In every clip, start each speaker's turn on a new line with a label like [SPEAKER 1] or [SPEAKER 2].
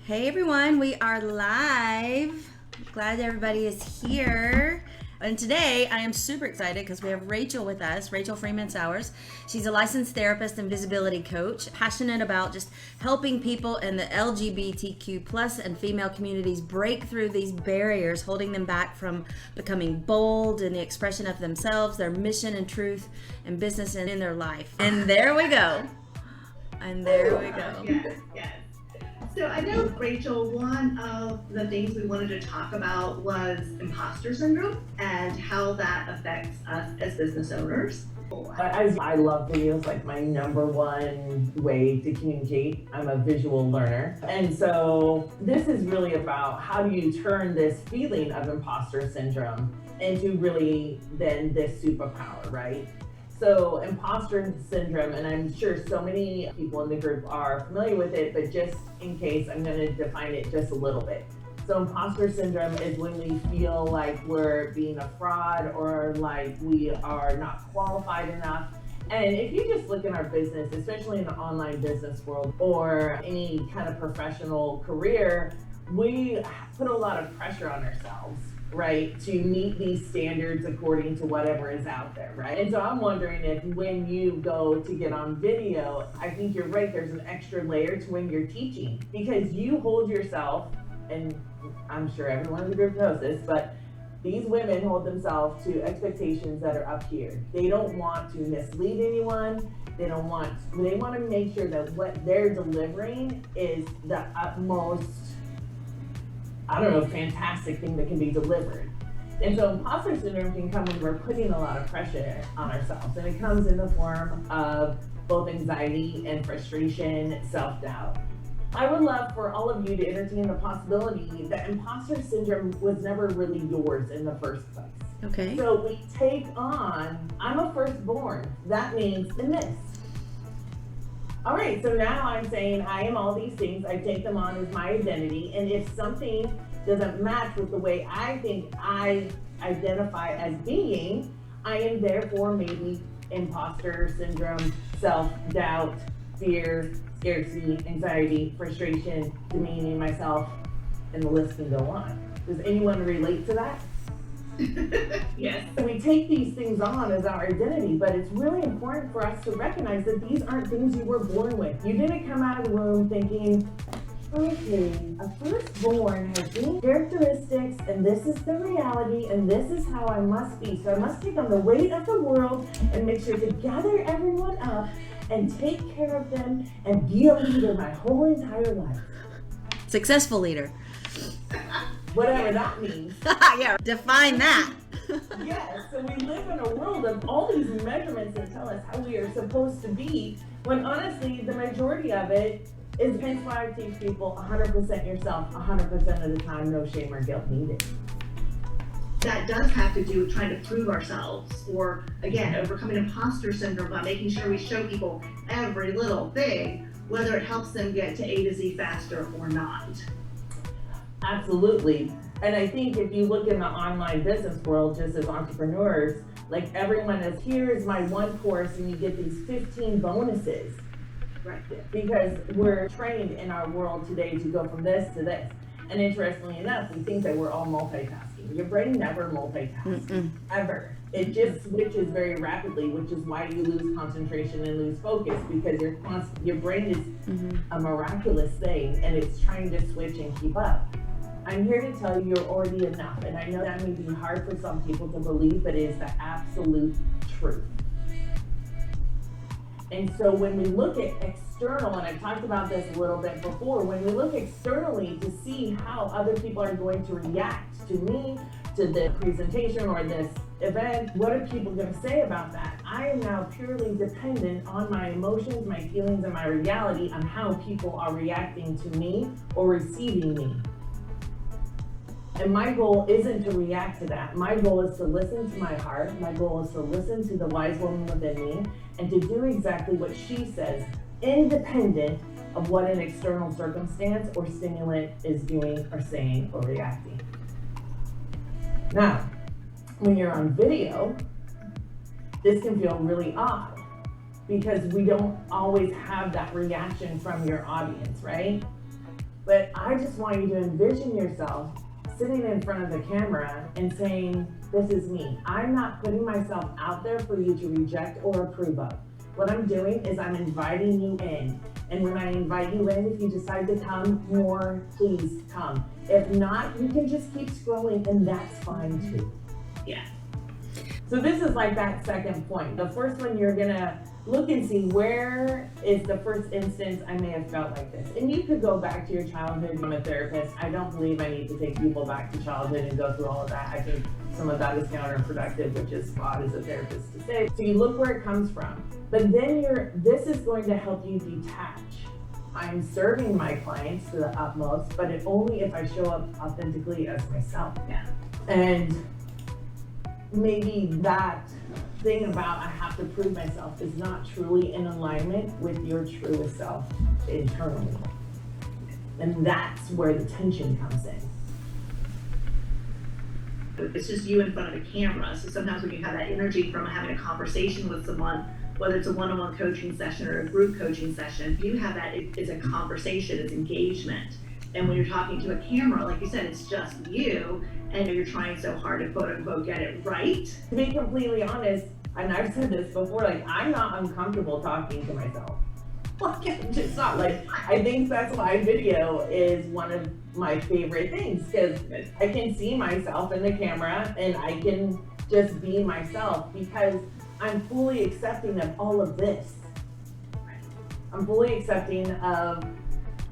[SPEAKER 1] Hey everyone, we are live. Glad everybody is here. And today I am super excited because we have Rachel with us, Rachel Freeman Sowers. She's a licensed therapist and visibility coach, passionate about just helping people in the LGBTQ plus and female communities break through these barriers, holding them back from becoming bold in the expression of themselves, their mission and truth and business and in their life. And there we go.
[SPEAKER 2] Yes. So I know, Rachel, one of the things we wanted to talk about was imposter syndrome and how that affects us as business owners.
[SPEAKER 3] I love videos, like my number one way to communicate. I'm a visual learner. And so this is really about how do you turn this feeling of imposter syndrome into really then this superpower, right? So imposter syndrome, and I'm sure so many people in the group are familiar with it, but just in case, I'm going to define it just a little bit. So imposter syndrome is when we feel like we're being a fraud or like we are not qualified enough. And if you just look in our business, especially in the online business world or any kind of professional career, we put a lot of pressure on ourselves, right, to meet these standards according to whatever is out there, right? And so I'm wondering if when you go to get on video, I think you're right, there's an extra layer to when you're teaching, because you hold yourself, and I'm sure everyone in the group knows this, but these women hold themselves to expectations that are up here. They don't want to mislead anyone. They want to make sure that what they're delivering is the utmost, fantastic thing that can be delivered. And so imposter syndrome can come when we're putting a lot of pressure on ourselves. And it comes in the form of both anxiety and frustration, self-doubt. I would love for all of you to entertain the possibility that imposter syndrome was never really yours in the first place.
[SPEAKER 1] Okay.
[SPEAKER 3] So we take on, I'm a firstborn. That means the miss. All right, so now I'm saying I am all these things. I take them on as my identity. And if something doesn't match with the way I think I identify as being, I am therefore maybe imposter syndrome, self-doubt, fear, scarcity, anxiety, frustration, demeaning myself, and the list can go on. Does anyone relate to that?
[SPEAKER 2] Yes.
[SPEAKER 3] We take these things on as our identity, but it's really important for us to recognize that these aren't things you were born with. You didn't come out of the womb thinking, okay, a firstborn has these characteristics, and this is the reality, and this is how I must be. So I must take on the weight of the world and make sure to gather everyone up and take care of them and be a leader my whole entire life.
[SPEAKER 1] Successful leader.
[SPEAKER 3] Whatever that means.
[SPEAKER 1] Yeah, define that.
[SPEAKER 3] Yes, so we live in a world of all these measurements that tell us how we are supposed to be, when honestly, the majority of it is, hence why I teach people 100% yourself, 100% of the time, no shame or guilt needed.
[SPEAKER 2] That does have to do with trying to prove ourselves, or again, overcoming imposter syndrome by making sure we show people every little thing, whether it helps them get to A to Z faster or not.
[SPEAKER 3] Absolutely. And I think if you look in the online business world, just as entrepreneurs, like everyone is, here's my one course, and you get these 15 bonuses.
[SPEAKER 2] Right.
[SPEAKER 3] Because we're trained in our world today to go from this to this. And interestingly enough, we think that we're all multitasking. Your brain never multitasks, ever. It just switches very rapidly, which is why you lose concentration and lose focus, because your brain is a miraculous thing, and it's trying to switch and keep up. I'm here to tell you you're already enough, and I know that may be hard for some people to believe, but it is the absolute truth. And so when we look at external, and I've talked about this a little bit before, when we look externally to see how other people are going to react to me, to the presentation or this event, what are people going to say about that? I am now purely dependent on my emotions, my feelings, and my reality on how people are reacting to me or receiving me. And my goal isn't to react to that. My goal is to listen to my heart. My goal is to listen to the wise woman within me and to do exactly what she says, independent of what an external circumstance or stimulant is doing or saying or reacting. Now, when you're on video, this can feel really odd because we don't always have that reaction from your audience, right? But I just want you to envision yourself sitting in front of the camera and saying, this is me. I'm not putting myself out there for you to reject or approve of. What I'm doing is I'm inviting you in. And when I invite you in, if you decide to come more, please come. If not, you can just keep scrolling and that's fine too.
[SPEAKER 2] Yeah.
[SPEAKER 3] So this is like that second point. The first one, you're gonna look and see where is the first instance I may have felt like this. And you could go back to your childhood. I'm a therapist. I don't believe I need to take people back to childhood and go through all of that. I think some of that is counterproductive, which is odd as a therapist to say. So you look where it comes from. But then this is going to help you detach. I'm serving my clients to the utmost, but only if I show up authentically as myself.
[SPEAKER 2] Yeah.
[SPEAKER 3] And maybe that thing about I have to prove myself is not truly in alignment with your truest self internally. And that's where the tension comes in.
[SPEAKER 2] It's just you in front of the camera. So sometimes when you have that energy from having a conversation with someone, whether it's a one-on-one coaching session or a group coaching session, you have that, it's a conversation, it's engagement. And when you're talking to a camera, like you said, it's just you, and you're trying so hard to quote unquote get it right.
[SPEAKER 3] To be completely honest, and I've said this before, like I'm not uncomfortable talking to myself. Like I'm just not. Like I think that's why video is one of my favorite things, because I can see myself in the camera and I can just be myself because I'm fully accepting of all of this. I'm fully accepting of,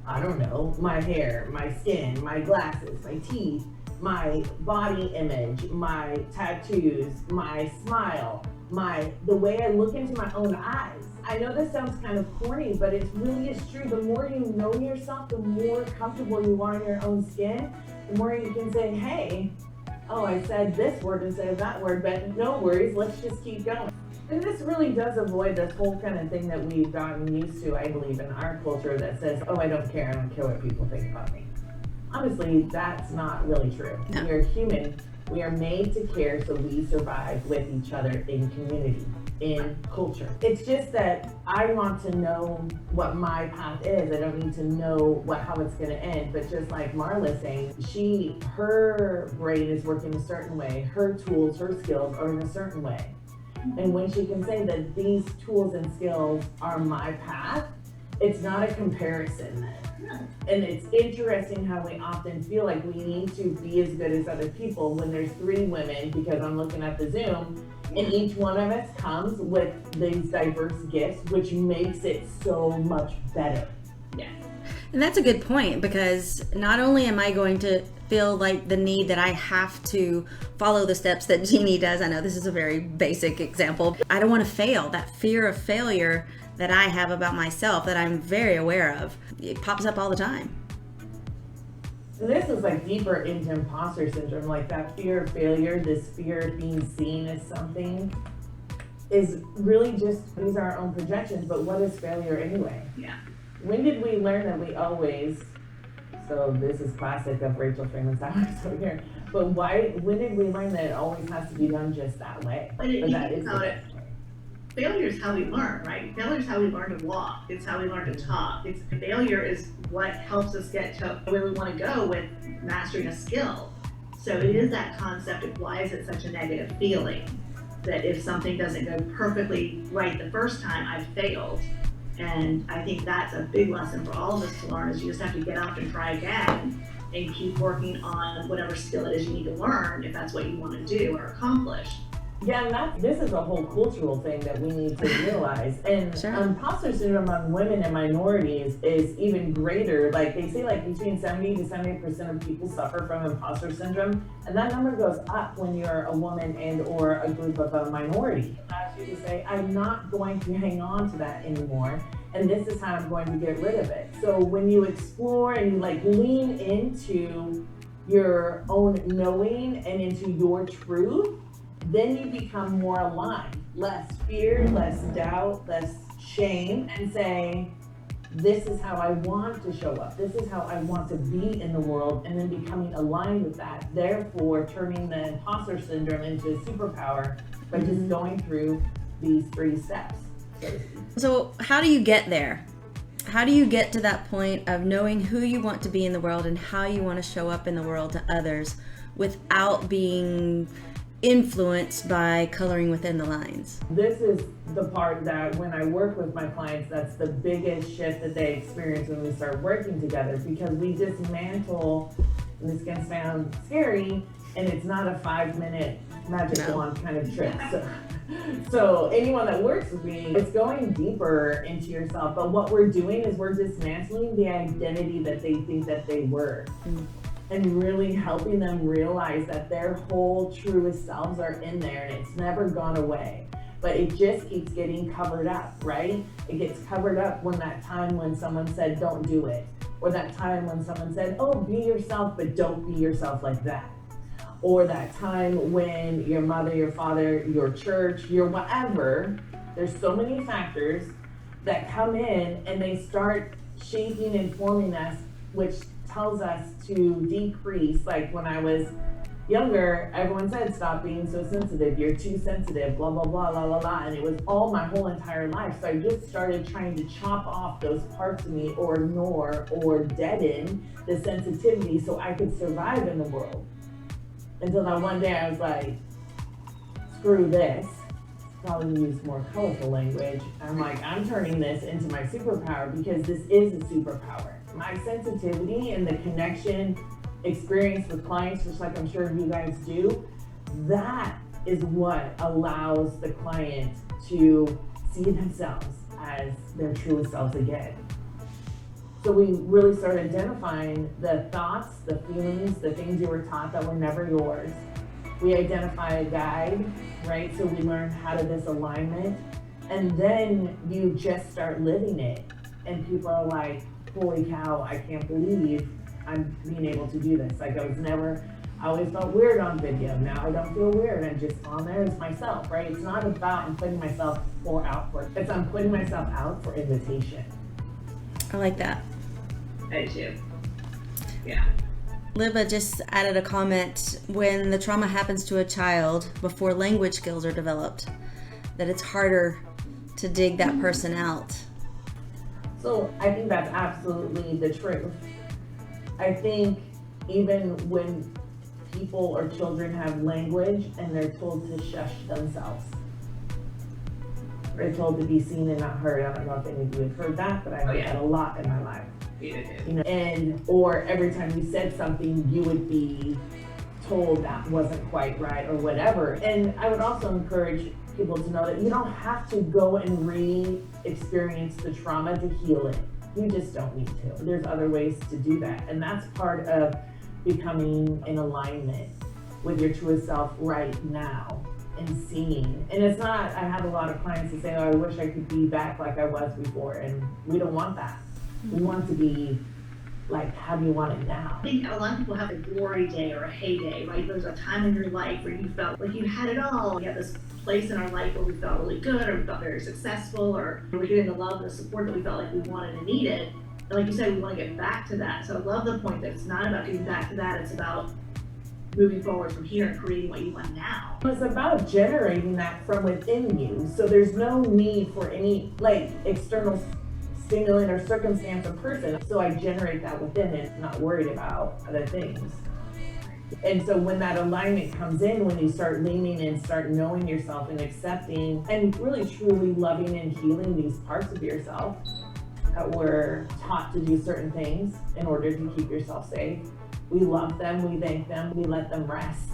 [SPEAKER 3] I don't know, my hair, my skin, my glasses, my teeth, my body image, my tattoos, my smile, the way I look into my own eyes. I know this sounds kind of corny, but it really is true. The more you know yourself, the more comfortable you are in your own skin, the more you can say, hey, oh, I said this word instead of that word, but no worries, let's just keep going. And this really does avoid this whole kind of thing that we've gotten used to, I believe, in our culture that says, oh, I don't care what people think about me. Honestly, that's not really true.
[SPEAKER 1] No.
[SPEAKER 3] We're human. We are made to care so we survive with each other in community, in culture. It's just that I want to know what my path is. I don't need to know how it's going to end. But just like Marla's saying, her brain is working a certain way. Her tools, her skills are in a certain way. And when she can say that these tools and skills are my path, it's not a comparison then. And it's interesting how we often feel like we need to be as good as other people when there's 3 women, because I'm looking at the Zoom, and each one of us comes with these diverse gifts, which makes it so much better.
[SPEAKER 2] Yeah.
[SPEAKER 1] And that's a good point, because not only am I going to feel like the need that I have to follow the steps that Jeannie does. I know this is a very basic example. I don't want to fail. That fear of failure that I have about myself that I'm very aware of, it pops up all the time.
[SPEAKER 3] And this is like deeper into imposter syndrome, like that fear of failure, this fear of being seen as something is really just, these are our own projections, but what is failure anyway?
[SPEAKER 2] Yeah.
[SPEAKER 3] When did we learn that we always, so this is classic of Rachel Freeman's hours over here, but when did we learn that it always has to be done just that way?
[SPEAKER 2] But that is the best way. Failure is how we learn, right? Failure is how we learn to walk. It's how we learn to talk. Failure is what helps us get to where we want to go with mastering a skill. So it is that concept of why is it such a negative feeling? That if something doesn't go perfectly right the first time, I've failed. And I think that's a big lesson for all of us to learn, is you just have to get up and try again and keep working on whatever skill it is you need to learn if that's what you want to do or accomplish.
[SPEAKER 3] Yeah, and this is a whole cultural thing that we need to realize. And
[SPEAKER 1] Sure.
[SPEAKER 3] Imposter syndrome among women and minorities is even greater. Like they say, like between 70 to 70% of people suffer from imposter syndrome, and that number goes up when you're a woman and or a group of a minority. It allows you to say, I'm not going to hang on to that anymore, and this is how I'm going to get rid of it. So when you explore and you like lean into your own knowing and into your truth, then you become more aligned, less fear, less doubt, less shame, and say, this is how I want to show up. This is how I want to be in the world, and then becoming aligned with that. Therefore, turning the imposter syndrome into a superpower by just going through these 3 steps.
[SPEAKER 1] So how do you get there? How do you get to that point of knowing who you want to be in the world and how you want to show up in the world to others without being influenced by coloring within the lines?
[SPEAKER 3] This is the part that when I work with my clients, that's the biggest shift that they experience when we start working together, because we dismantle, and this can sound scary, and it's not a 5-minute magic wand kind of trick. So anyone that works with me, it's going deeper into yourself. But what we're doing is we're dismantling the identity that they think that they were. And really helping them realize that their whole truest selves are in there and it's never gone away. But it just keeps getting covered up, right? It gets covered up when that time when someone said, don't do it. Or that time when someone said, oh, be yourself, but don't be yourself like that. Or that time when your mother, your father, your church, your whatever, there's so many factors that come in and they start shaping and forming us, which tells us to decrease. Like when I was younger, everyone said, stop being so sensitive, you're too sensitive, blah, blah, blah, la, la, la. And it was all my whole entire life. So I just started trying to chop off those parts of me or ignore or deaden the sensitivity so I could survive in the world. Until that one day I was like, screw this. Probably use more colorful language. I'm like, I'm turning this into my superpower because this is a superpower. My sensitivity and the connection experience with clients, just like I'm sure you guys do, that is what allows the client to see themselves as their truest selves again. So we really start identifying the thoughts, the feelings, the things you were taught that were never yours. We identify a guide, right? So we learn how to this alignment, and then you just start living it. And people are like, holy cow, I can't believe I'm being able to do this. Like I always felt weird on video. Now I don't feel weird. I'm just on there as myself, right? It's not about I'm putting myself out for, it's I'm putting myself out for invitation.
[SPEAKER 1] I like that.
[SPEAKER 2] I do too. Yeah.
[SPEAKER 1] Liva just added a comment, when the trauma happens to a child before language skills are developed, that it's harder to dig that person out.
[SPEAKER 3] So I think that's absolutely the truth. I think even when people or children have language and they're told to shush themselves, they're told to be seen and not heard. I don't know if any of you have heard that, but I've heard that a lot in my life. You know, and or every time you said something, you would be told that wasn't quite right or whatever. And I would also encourage people to know that you don't have to go and re-experience the trauma to heal it. You just don't need to. There's other ways to do that. And that's part of becoming in alignment with your truest self right now and seeing. And it's not, I have a lot of clients who say, oh, I wish I could be back like I was before. And we don't want that. We want to be like, how do you want it now?
[SPEAKER 2] I think a lot of people have a glory day or a heyday, right? There's a time in your life where you felt like you had it all. We had this place in our life where we felt really good, or we felt very successful, or we were getting the love and the support that we felt like we wanted and needed. And like you said, we want to get back to that. So I love the point that it's not about getting back to that. It's about moving forward from here and creating what you want now.
[SPEAKER 3] It's about generating that from within you. So there's no need for any like external stimulant or circumstance or person. So I generate that within it, not worried about other things. And so when that alignment comes in, when you start leaning and start knowing yourself and accepting and really truly loving and healing these parts of yourself that were taught to do certain things in order to keep yourself safe, we love them, we thank them, we let them rest.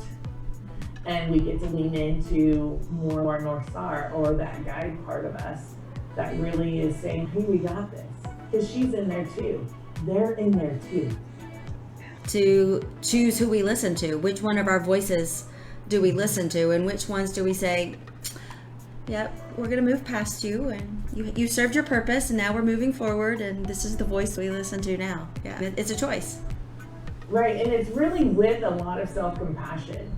[SPEAKER 3] And we get to lean into more of our North Star, or that guide part of us that really is saying, hey, we got this. Because she's in there too. They're in there too.
[SPEAKER 1] To choose who we listen to, which one of our voices do we listen to, and which ones do we say, yep, we're gonna move past you, and you served your purpose, and now we're moving forward, and this is the voice we listen to now. Yeah, it's a choice.
[SPEAKER 3] Right, and it's really with a lot of self-compassion.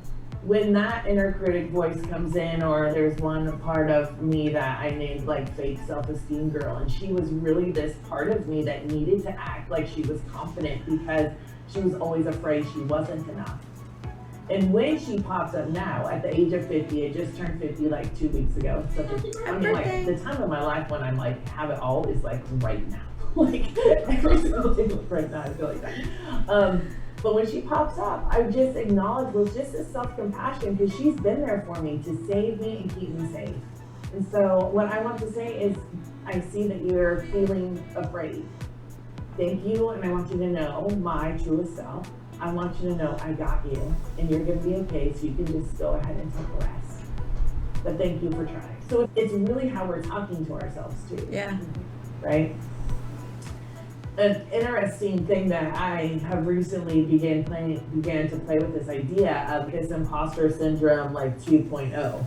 [SPEAKER 3] When that inner critic voice comes in, or there's one part of me that I named like fake self-esteem girl, and she was really this part of me that needed to act like she was confident because she was always afraid she wasn't enough. And when she pops up now at the age of 50, I just turned 50 like 2 weeks ago. So I mean, like the time of my life when I'm like have it all is like right now. like every single day right now, I feel like that. But when she pops up, I just acknowledge with just a self-compassion because she's been there for me to save me and keep me safe. And so what I want to say is, I see that you're feeling afraid. Thank you, and I want you to know my truest self. I want you to know I got you, and you're gonna be okay, so you can just go ahead and take a rest. But thank you for trying. So it's really how we're talking to ourselves too.
[SPEAKER 1] Yeah.
[SPEAKER 3] Right? An interesting thing that I have recently began to play with this idea of this imposter syndrome like 2.0.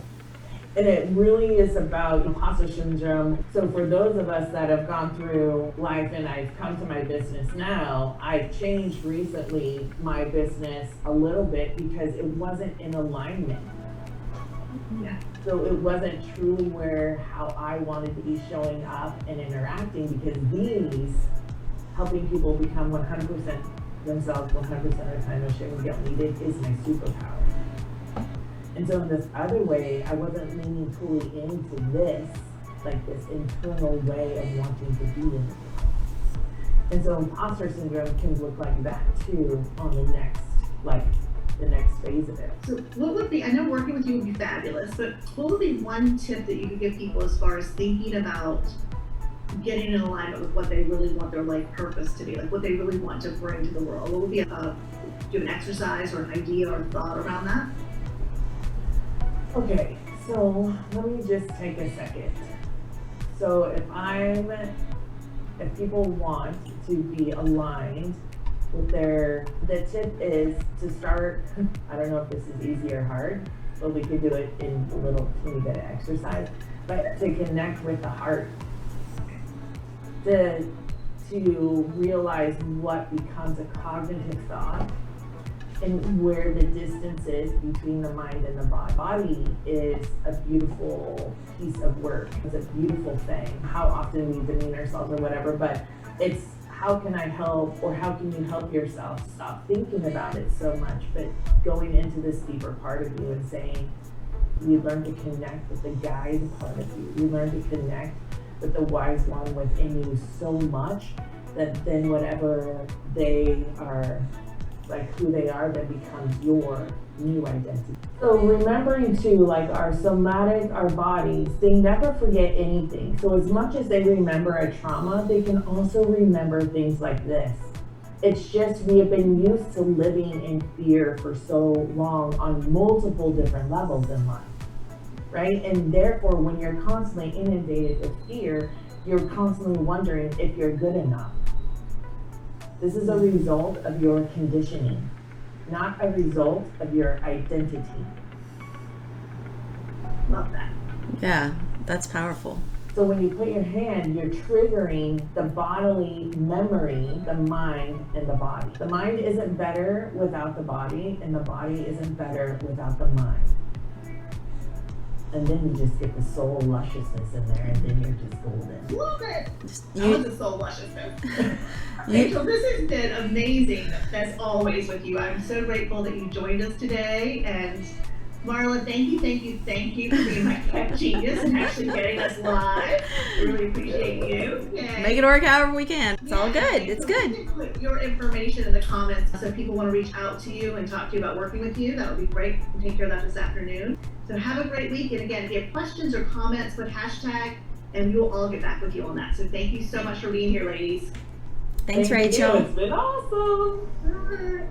[SPEAKER 3] And it really is about imposter syndrome. So for those of us that have gone through life and I've come to my business now, I've changed recently my business a little bit because it wasn't in alignment.
[SPEAKER 2] Yeah.
[SPEAKER 3] So it wasn't truly how I wanted to be showing up and interacting, because these helping people become 100% themselves 100% of the time and sharing what they don't need it is my superpower. And so in this other way, I wasn't leaning fully into this, like this internal way of wanting to be in the world. And so imposter syndrome can look like that too on the next phase of it.
[SPEAKER 2] So what would be, I know working with you would be fabulous, but what would be one tip that you could give people as far as thinking about getting in alignment with what they really want their life purpose to be, like what they really want to bring to the world? What would be do you have an exercise or an idea or thought around that?
[SPEAKER 3] Okay, so let me just take a second. So if people want to be aligned with the tip is to start, I don't know if this is easy or hard, but we could do it in a little teeny bit of exercise, but to connect with the heart, to realize what becomes a cognitive thought and where the distance is between the mind and the body. Body is a beautiful piece of work. It's a beautiful thing. How often we demean ourselves or whatever, but it's how can I help, or how can you help yourself stop thinking about it so much, but going into this deeper part of you and saying, we learn to connect with the guide part of you. We learn to connect with the wise one within you so much that then whatever they are, like who they are, that becomes your new identity. So remembering too, like our somatic, our bodies, they never forget anything. So as much as they remember a trauma, they can also remember things like this. It's just we have been used to living in fear for so long on multiple different levels in life, right? And therefore, when you're constantly inundated with fear, you're constantly wondering if you're good enough. This is a result of your conditioning, not a result of your identity.
[SPEAKER 2] Love that.
[SPEAKER 1] Yeah, that's powerful.
[SPEAKER 3] So when you put your hand, you're triggering the bodily memory, the mind, and the body. The mind isn't better without the body, and the body isn't better without the mind. And then you just get the soul lusciousness in there, and then you're just golden.
[SPEAKER 2] Love it! That was a soul lusciousness. Rachel, this has been amazing as always with you. I'm so grateful that you joined us today. And Marla, thank you for being my tech genius and actually getting us live. I really appreciate you. Yay.
[SPEAKER 1] Make it work however we can. It's all good. It's good.
[SPEAKER 2] You can put your information in the comments so if people want to reach out to you and talk to you about working with you. That would be great. We'll take care of that this afternoon. So have a great week. And again, if you have questions or comments, put hashtag, and we will all get back with you on that. So thank you so much for being here, ladies.
[SPEAKER 1] Thanks,
[SPEAKER 3] Thank
[SPEAKER 1] Rachel.
[SPEAKER 3] you. It's been awesome.
[SPEAKER 2] Bye.